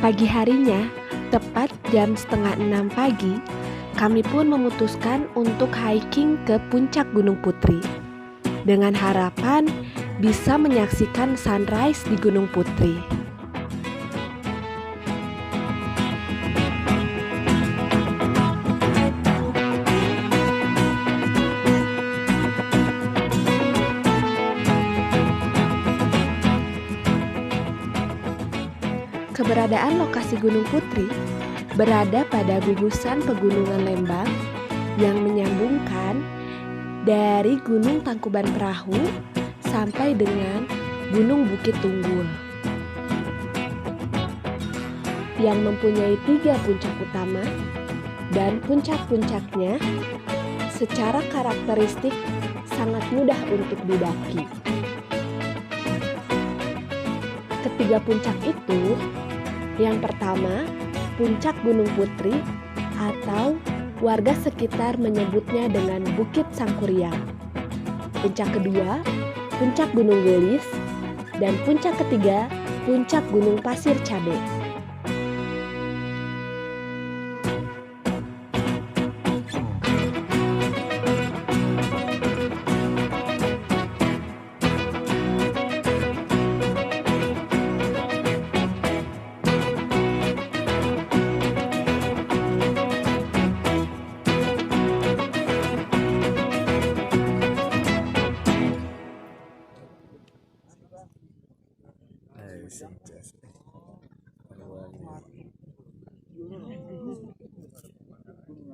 Pagi harinya, tepat jam 5:30 pagi, kami pun memutuskan untuk hiking ke puncak Gunung Putri. Dengan harapan bisa menyaksikan sunrise di Gunung Putri. Keberadaan lokasi Gunung Putri berada pada gugusan pegunungan Lembang yang menyambungkan dari Gunung Tangkuban Perahu sampai dengan Gunung Bukit Tunggul yang mempunyai 3 puncak utama, dan puncak-puncaknya secara karakteristik sangat mudah untuk didaki. Ketiga puncak itu, yang pertama Puncak Gunung Putri atau warga sekitar menyebutnya dengan Bukit Sangkuriang. Puncak kedua Puncak Gunung Gelis, dan puncak ketiga Puncak Gunung Pasir Cabe.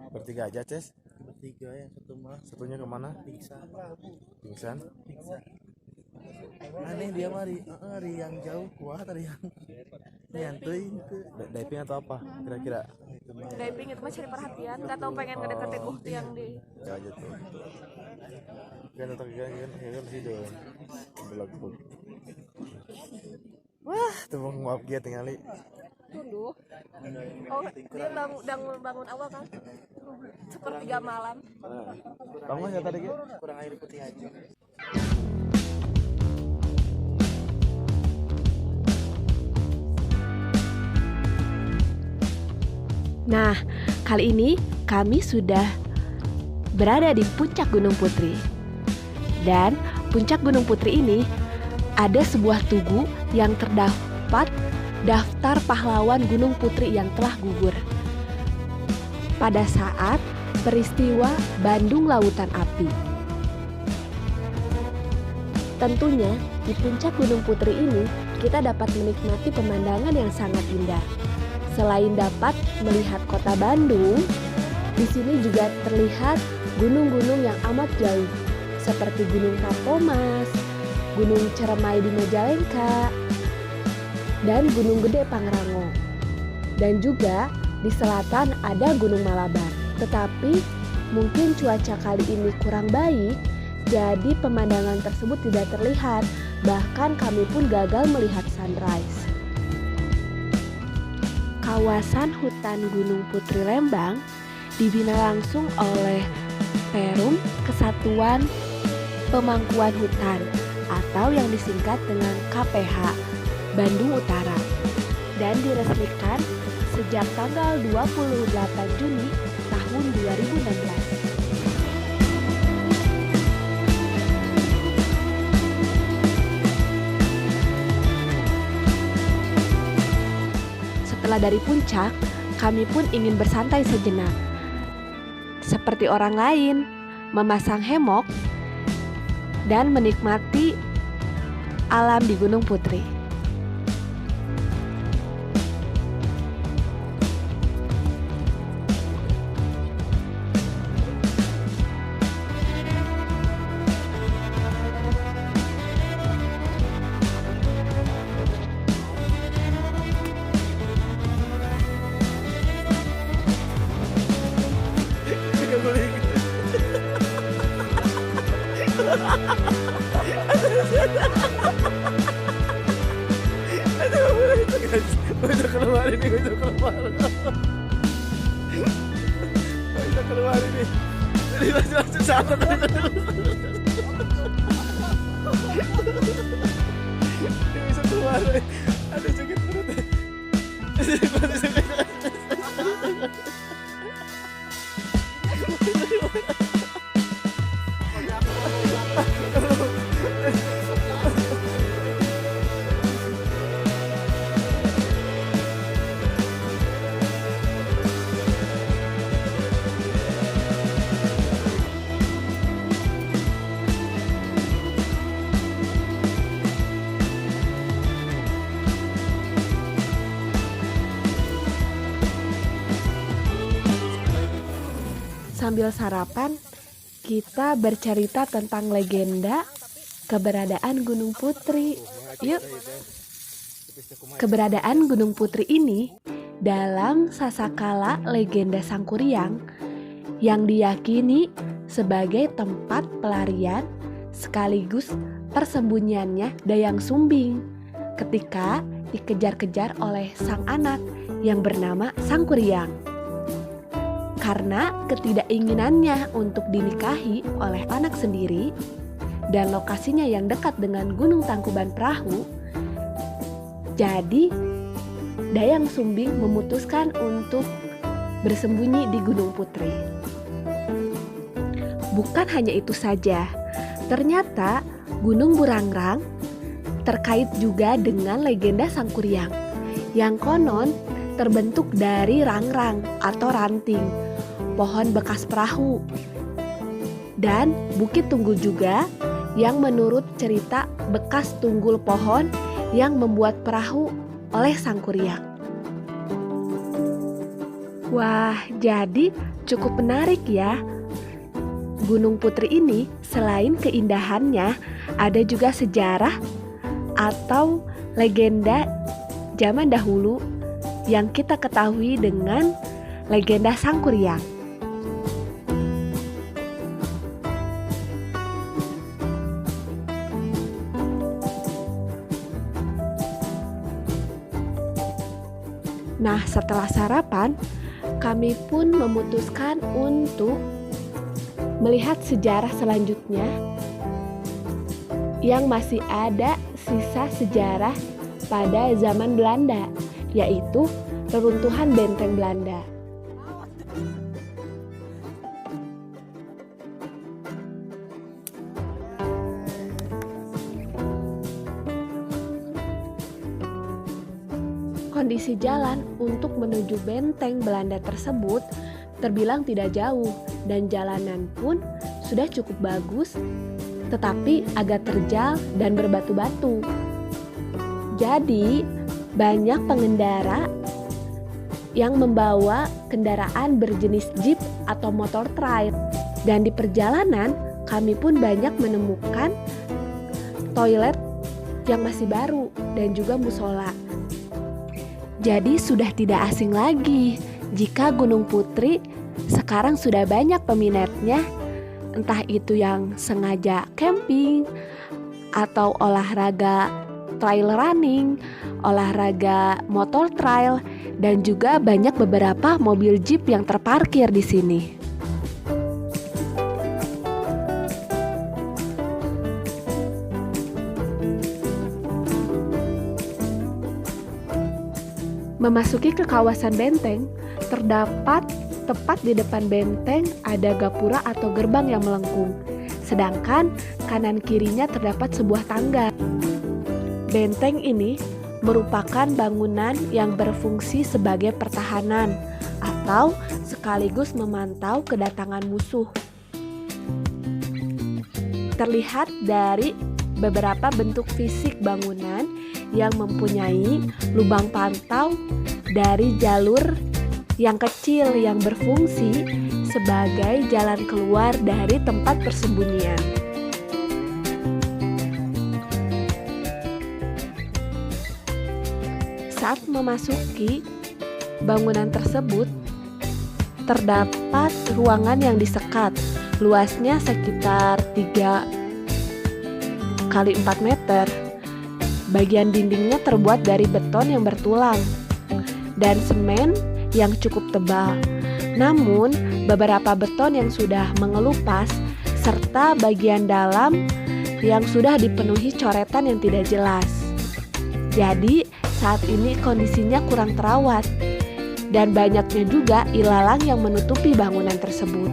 Bertiga aja, Ces? Bertiga, yang satu mah Satunya kemana? pingsan. Pingsan? Aneh dia mah di yang jauh kuat, ada yang nyantuy gitu. Diving atau apa? Kira-kira? Diving itu mah cari perhatian, nggak tahu pengen ngedeketin ukti yang di. Ya aja tuh. Kan atau kan sih dong. Belakang. Wah, tuh maaf dia tinggali. Tunduh. Oh, dia bangun awal kan? Sepertiga malam. Kamu ya tadi gitu? Kurang air putih aja. Nah, kali ini kami sudah berada di puncak Gunung Putri. Dan puncak Gunung Putri ini ada sebuah tugu yang terdapat daftar pahlawan Gunung Putri yang telah gugur pada saat peristiwa Bandung Lautan Api. Tentunya di puncak Gunung Putri ini kita dapat menikmati pemandangan yang sangat indah. Selain dapat melihat kota Bandung, di sini juga terlihat gunung-gunung yang amat jauh seperti Gunung Tatomas, Gunung Ceremai di Majalengka, dan Gunung Gede Pangrango. Dan juga di selatan ada Gunung Malabar. Tetapi mungkin cuaca kali ini kurang baik, jadi pemandangan tersebut tidak terlihat. Bahkan kami pun gagal melihat sunrise. Kawasan hutan Gunung Putri Lembang dibina langsung oleh Perum Kesatuan Pemangkuan Hutan atau yang disingkat dengan KPH Bandung Utara, dan diresmikan sejak tanggal 28 Juni tahun 2016. Setelah dari puncak, kami pun ingin bersantai sejenak. Seperti orang lain, memasang hemok dan menikmati alam di Gunung Putri. Udah keluar ini. Jadi langsung satu bisa keluar. Aduh sakit perut. Sambil sarapan, kita bercerita tentang legenda keberadaan Gunung Putri. Yuk. Keberadaan Gunung Putri ini dalam sasakala legenda Sangkuriang yang diyakini sebagai tempat pelarian sekaligus persembunyiannya Dayang Sumbing ketika dikejar-kejar oleh sang anak yang bernama Sangkuriang. Karena ketidakinginannya untuk dinikahi oleh anak sendiri dan lokasinya yang dekat dengan Gunung Tangkuban Perahu, jadi Dayang Sumbing memutuskan untuk bersembunyi di Gunung Putri. Bukan hanya itu saja, ternyata Gunung Burangrang terkait juga dengan legenda Sangkuriang yang konon terbentuk dari rangrang atau ranting, pohon bekas perahu. Dan Bukit Tunggul juga yang menurut cerita bekas tunggul pohon yang membuat perahu oleh Sangkuriang. Wah, jadi cukup menarik ya. Gunung Putri ini selain keindahannya, ada juga sejarah atau legenda zaman dahulu yang kita ketahui dengan legenda Sangkuriang. Nah, setelah sarapan, kami pun memutuskan untuk melihat sejarah selanjutnya yang masih ada sisa sejarah pada zaman Belanda, yaitu reruntuhan benteng Belanda. Kondisi jalan untuk menuju benteng Belanda tersebut terbilang tidak jauh dan jalanan pun sudah cukup bagus, tetapi agak terjal dan berbatu-batu. Jadi, banyak pengendara yang membawa kendaraan berjenis jeep atau motor trail. Dan di perjalanan, kami pun banyak menemukan toilet yang masih baru dan juga musola. Jadi sudah tidak asing lagi jika Gunung Putri sekarang sudah banyak peminatnya, entah itu yang sengaja camping atau olahraga trail running, olahraga motor trail, dan juga banyak beberapa mobil jeep yang terparkir di sini. Memasuki ke kawasan benteng, terdapat tepat di depan benteng ada gapura atau gerbang yang melengkung, sedangkan kanan kirinya terdapat sebuah tangga. Benteng ini merupakan bangunan yang berfungsi sebagai pertahanan atau sekaligus memantau kedatangan musuh. Terlihat dari beberapa bentuk fisik bangunan yang mempunyai lubang pantau dari jalur yang kecil yang berfungsi sebagai jalan keluar dari tempat persembunyian. Saat memasuki bangunan tersebut, terdapat ruangan yang disekat, luasnya sekitar 3 kali 4 meter. Bagian dindingnya terbuat dari beton yang bertulang dan semen yang cukup tebal. Namun, beberapa beton yang sudah mengelupas serta bagian dalam yang sudah dipenuhi coretan yang tidak jelas. Jadi, saat ini kondisinya kurang terawat dan banyaknya juga ilalang yang menutupi bangunan tersebut.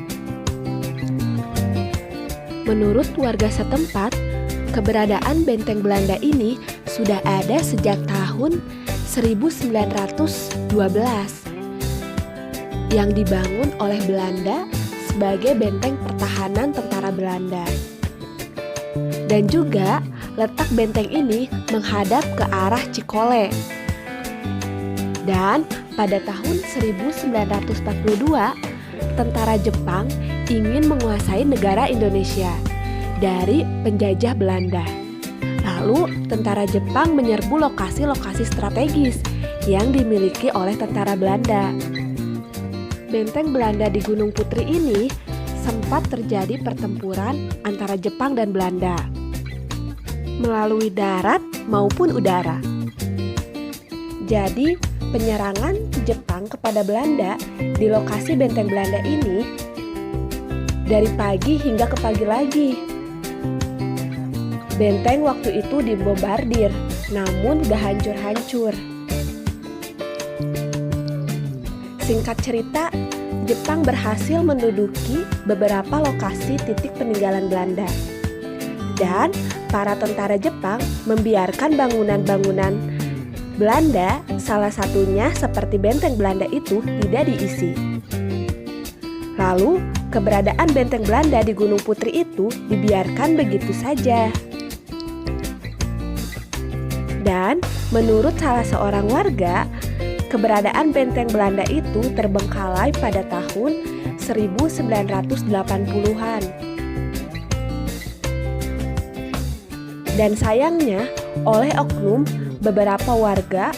Menurut warga setempat, keberadaan benteng Belanda ini sudah ada sejak tahun 1912 yang dibangun oleh Belanda sebagai benteng pertahanan tentara Belanda. Dan juga letak benteng ini menghadap ke arah Cikole. Dan pada tahun 1942, tentara Jepang ingin menguasai negara Indonesia dari penjajah Belanda. Lalu tentara Jepang menyerbu lokasi-lokasi strategis yang dimiliki oleh tentara Belanda. Benteng Belanda di Gunung Putri ini sempat terjadi pertempuran antara Jepang dan Belanda melalui darat maupun udara. Jadi, penyerangan Jepang kepada Belanda di lokasi benteng Belanda ini dari pagi hingga ke pagi lagi. Benteng waktu itu dibombardir, namun gak hancur-hancur. Singkat cerita, Jepang berhasil menduduki beberapa lokasi titik peninggalan Belanda. Dan para tentara Jepang membiarkan bangunan-bangunan Belanda, salah satunya seperti benteng Belanda itu, tidak diisi. Lalu, keberadaan benteng Belanda di Gunung Putri itu dibiarkan begitu saja. Dan menurut salah seorang warga, keberadaan benteng Belanda itu terbengkalai pada tahun 1980-an. Dan sayangnya, oleh oknum beberapa warga,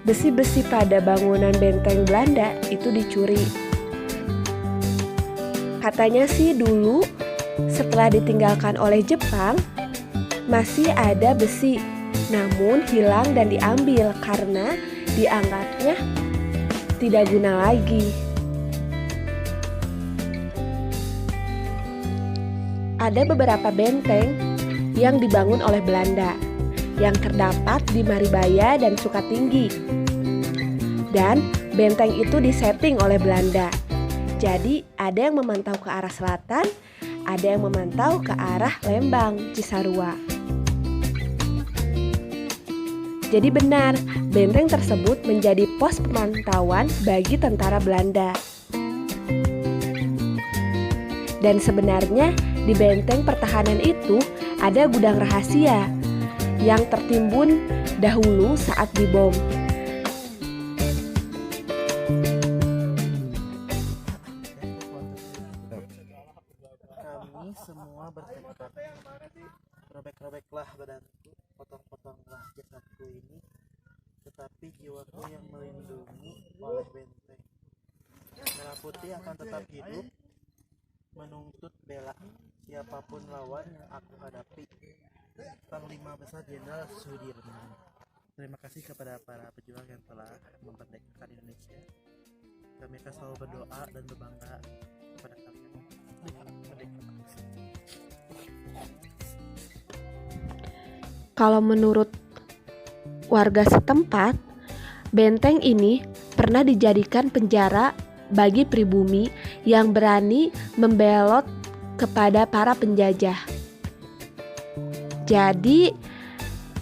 besi-besi pada bangunan benteng Belanda itu dicuri. Katanya sih dulu setelah ditinggalkan oleh Jepang, masih ada besi, namun hilang dan diambil karena dianggapnya tidak guna lagi. Ada beberapa benteng yang dibangun oleh Belanda yang terdapat di Maribaya dan Sukatinggi. Dan benteng itu disetting oleh Belanda. Jadi ada yang memantau ke arah selatan, ada yang memantau ke arah Lembang, Cisarua. Jadi benar, benteng tersebut menjadi pos pemantauan bagi tentara Belanda. Dan sebenarnya di benteng pertahanan itu ada gudang rahasia yang tertimbun dahulu saat dibom. Kami semua bertekad, robek-robeklah badanku, potong-potonglah jasadku ini, tetapi jiwaku yang melindungi oleh benteng. Merah Putih akan tetap hidup, menuntut bela siapapun lawan yang aku hadapi. Panglima Besar Jenderal Sudirman. Terima kasih kepada para pejuang yang telah memerdekakan Indonesia. Kami akan selalu berdoa dan berbangga kepada kalian. Kalau menurut warga setempat, benteng ini pernah dijadikan penjara bagi pribumi yang berani membelot kepada para penjajah. Jadi,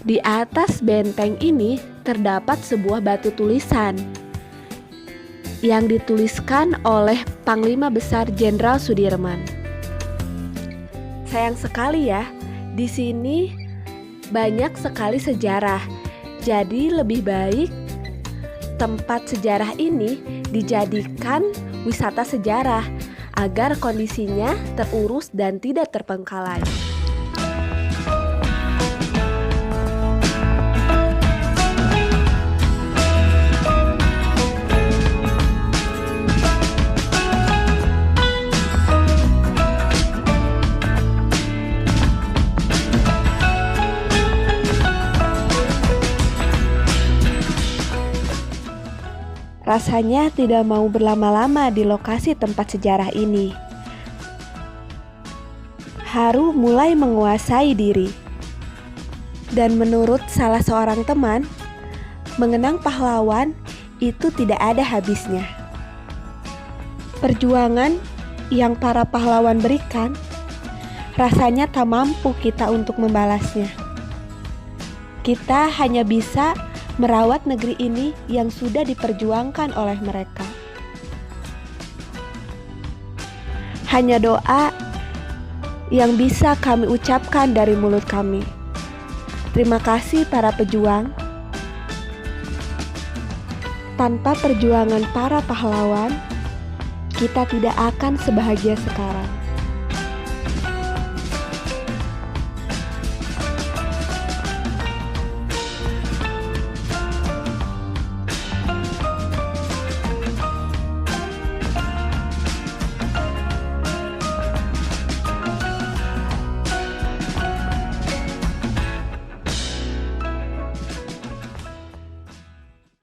di atas benteng ini terdapat sebuah batu tulisan yang dituliskan oleh Panglima Besar Jenderal Sudirman. Sayang sekali ya, di sini banyak sekali sejarah. Jadi lebih baik tempat sejarah ini dijadikan wisata sejarah agar kondisinya terurus dan tidak terbengkalai. Rasanya tidak mau berlama-lama di lokasi tempat sejarah ini. Haru mulai menguasai diri. Dan menurut salah seorang teman, mengenang pahlawan itu tidak ada habisnya. Perjuangan yang para pahlawan berikan rasanya tak mampu kita untuk membalasnya. Kita hanya bisa merawat negeri ini yang sudah diperjuangkan oleh mereka. Hanya doa yang bisa kami ucapkan dari mulut kami. Terima kasih para pejuang. Tanpa perjuangan para pahlawan, kita tidak akan sebahagia sekarang.